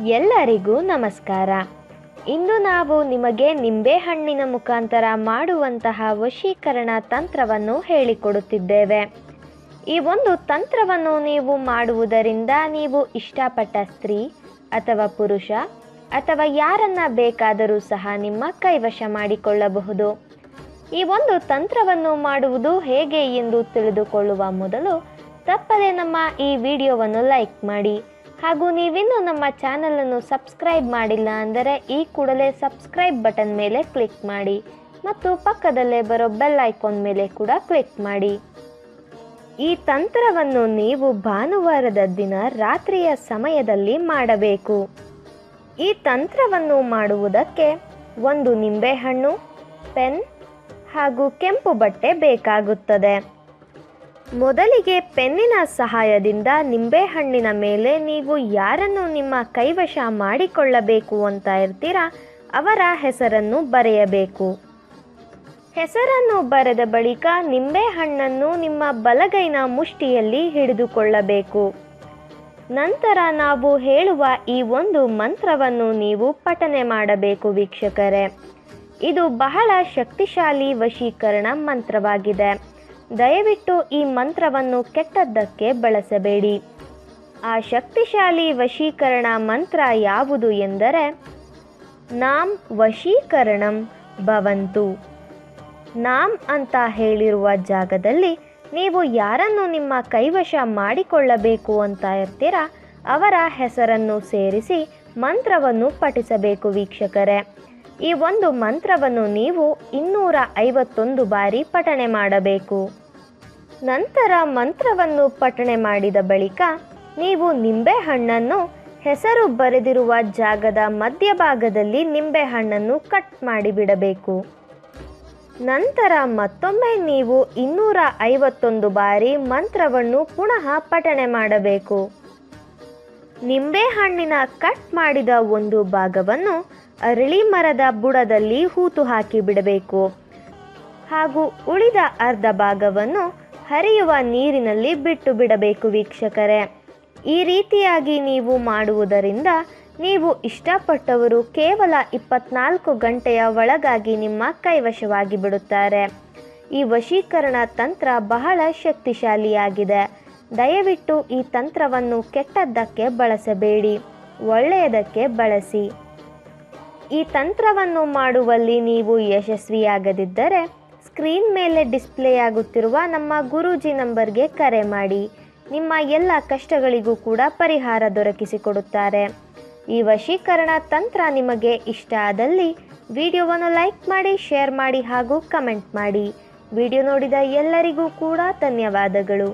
ಎಲ್ಲರಿಗೂ ನಮಸ್ಕಾರ. ಇಂದು ನಾವು ನಿಮಗೆ ನಿಂಬೆಹಣ್ಣಿನ ಮುಖಾಂತರ ಮಾಡುವಂತಹ ವಶೀಕರಣ ತಂತ್ರವನ್ನು ಹೇಳಿಕೊಡುತ್ತಿದ್ದೇವೆ. ಈ ಒಂದು ತಂತ್ರವನ್ನು ನೀವು ಮಾಡುವುದರಿಂದ ನೀವು ಇಷ್ಟಪಟ್ಟ ಸ್ತ್ರೀ ಅಥವಾ ಪುರುಷ ಅಥವಾ ಯಾರನ್ನ ಬೇಕಾದರೂ ಸಹ ನಿಮ್ಮ ಕೈವಶ ಮಾಡಿಕೊಳ್ಳಬಹುದು. ಈ ಒಂದು ತಂತ್ರವನ್ನು ಮಾಡುವುದು ಹೇಗೆ ಎಂದು ತಿಳಿದುಕೊಳ್ಳುವ ಮೊದಲು ತಪ್ಪದೆ ನಮ್ಮ ಈ ವಿಡಿಯೋವನ್ನು ಲೈಕ್ ಮಾಡಿ. ಹಾಗೂ ನೀವಿನ್ನೂ ನಮ್ಮ ಚಾನಲನ್ನು ಸಬ್ಸ್ಕ್ರೈಬ್ ಮಾಡಿಲ್ಲ ಅಂದರೆ ಈ ಕೂಡಲೇ ಸಬ್ಸ್ಕ್ರೈಬ್ ಬಟನ್ ಮೇಲೆ ಕ್ಲಿಕ್ ಮಾಡಿ ಮತ್ತು ಪಕ್ಕದಲ್ಲೇ ಬರೋ ಬೆಲ್ ಐಕಾನ್ ಮೇಲೆ ಕೂಡ ಕ್ಲಿಕ್ ಮಾಡಿ. ಈ ತಂತ್ರವನ್ನು ನೀವು ಭಾನುವಾರದ ದಿನ ರಾತ್ರಿಯ ಸಮಯದಲ್ಲಿ ಮಾಡಬೇಕು. ಈ ತಂತ್ರವನ್ನು ಮಾಡುವುದಕ್ಕೆ ಒಂದು ನಿಂಬೆಹಣ್ಣು, ಪೆನ್ ಹಾಗೂ ಕೆಂಪು ಬಟ್ಟೆ ಬೇಕಾಗುತ್ತದೆ. ಮೊದಲಿಗೆ ಪೆನ್ನಿನ ಸಹಾಯದಿಂದ ನಿಂಬೆಹಣ್ಣಿನ ಮೇಲೆ ನೀವು ಯಾರನ್ನು ನಿಮ್ಮ ಕೈವಶ ಮಾಡಿಕೊಳ್ಳಬೇಕು ಅಂತ ಇರ್ತೀರಾ ಅವರ ಹೆಸರನ್ನು ಬರೆಯಬೇಕು. ಹೆಸರನ್ನು ಬರೆದ ಬಳಿಕ ನಿಂಬೆಹಣ್ಣನ್ನು ನಿಮ್ಮ ಬಲಗೈನ ಮುಷ್ಟಿಯಲ್ಲಿ ಹಿಡಿದುಕೊಳ್ಳಬೇಕು. ನಂತರ ನಾವು ಹೇಳುವ ಈ ಒಂದು ಮಂತ್ರವನ್ನು ನೀವು ಪಠನೆ ಮಾಡಬೇಕು ವೀಕ್ಷಕರೇ. ಇದು ಬಹಳ ಶಕ್ತಿಶಾಲಿ ವಶೀಕರಣ ಮಂತ್ರವಾಗಿದೆ. ದಯವಿಟ್ಟು ಈ ಮಂತ್ರವನ್ನು ಕೆಟ್ಟದ್ದಕ್ಕೆ ಬಳಸಬೇಡಿ. ಆ ಶಕ್ತಿಶಾಲಿ ವಶೀಕರಣ ಮಂತ್ರ ಯಾವುದು ಎಂದರೆ ನಾಂ ವಶೀಕರಣಂ ಭವಂತು. ನಾಂ ಅಂತ ಹೇಳಿರುವ ಜಾಗದಲ್ಲಿ ನೀವು ಯಾರನ್ನು ನಿಮ್ಮ ಕೈವಶ ಮಾಡಿಕೊಳ್ಳಬೇಕು ಅಂತ ಇರ್ತೀರಾ ಅವರ ಹೆಸರನ್ನು ಸೇರಿಸಿ ಮಂತ್ರವನ್ನು ಪಠಿಸಬೇಕು ವೀಕ್ಷಕರೇ. ಈ ಒಂದು ಮಂತ್ರವನ್ನು ನೀವು 251 ಬಾರಿ ಪಠನೆ ಮಾಡಬೇಕು. ನಂತರ ಮಂತ್ರವನ್ನು ಪಠನೆ ಮಾಡಿದ ಬಳಿಕ ನೀವು ನಿಂಬೆಹಣ್ಣನ್ನು ಹೆಸರು ಬರೆದಿರುವ ಜಾಗದ ಮಧ್ಯಭಾಗದಲ್ಲಿ ನಿಂಬೆಹಣ್ಣನ್ನು ಕಟ್ ಮಾಡಿಬಿಡಬೇಕು. ನಂತರ ಮತ್ತೊಮ್ಮೆ ನೀವು 251 ಬಾರಿ ಮಂತ್ರವನ್ನು ಪುನಃ ಪಠನೆ ಮಾಡಬೇಕು. ನಿಂಬೆಹಣ್ಣಿನ ಕಟ್ ಮಾಡಿದ ಒಂದು ಭಾಗವನ್ನು ಅರಳಿ ಮರದ ಬುಡದಲ್ಲಿ ಹೂತು ಹಾಕಿ ಬಿಡಬೇಕು ಹಾಗೂ ಉಳಿದ ಅರ್ಧ ಭಾಗವನ್ನು ಹರಿಯುವ ನೀರಿನಲ್ಲಿ ಬಿಟ್ಟು ಬಿಡಬೇಕು ವೀಕ್ಷಕರೇ. ಈ ರೀತಿಯಾಗಿ ನೀವು ಮಾಡುವುದರಿಂದ ನೀವು ಇಷ್ಟಪಟ್ಟವರು ಕೇವಲ 24 ಗಂಟೆಯ ಒಳಗಾಗಿ ನಿಮ್ಮ ಕೈವಶವಾಗಿ ಬಿಡುತ್ತಾರೆ. ಈ ವಶೀಕರಣ ತಂತ್ರ ಬಹಳ ಶಕ್ತಿಶಾಲಿಯಾಗಿದೆ. ದಯವಿಟ್ಟು ಈ ತಂತ್ರವನ್ನು ಕೆಟ್ಟದ್ದಕ್ಕೆ ಬಳಸಬೇಡಿ, ಒಳ್ಳೆಯದಕ್ಕೆ ಬಳಸಿ. ಈ ತಂತ್ರವನ್ನು ಮಾಡುವಲ್ಲಿ ನೀವು ಯಶಸ್ವಿಯಾಗದಿದ್ದರೆ ಸ್ಕ್ರೀನ್ ಮೇಲೆ ಡಿಸ್ಪ್ಲೇ ಆಗುತ್ತಿರುವ ನಮ್ಮ ಗುರೂಜಿ ನಂಬರ್ಗೆ ಕರೆ ಮಾಡಿ. ನಿಮ್ಮ ಎಲ್ಲ ಕಷ್ಟಗಳಿಗೂ ಕೂಡ ಪರಿಹಾರ ದೊರಕಿಸಿಕೊಡುತ್ತಾರೆ. ಈ ವಶೀಕರಣ ತಂತ್ರ ನಿಮಗೆ ಇಷ್ಟ ಆದಲ್ಲಿ ವಿಡಿಯೋವನ್ನು ಲೈಕ್ ಮಾಡಿ, ಶೇರ್ ಮಾಡಿ ಹಾಗೂ ಕಮೆಂಟ್ ಮಾಡಿ. ವಿಡಿಯೋ ನೋಡಿದ ಎಲ್ಲರಿಗೂ ಕೂಡ ಧನ್ಯವಾದಗಳು.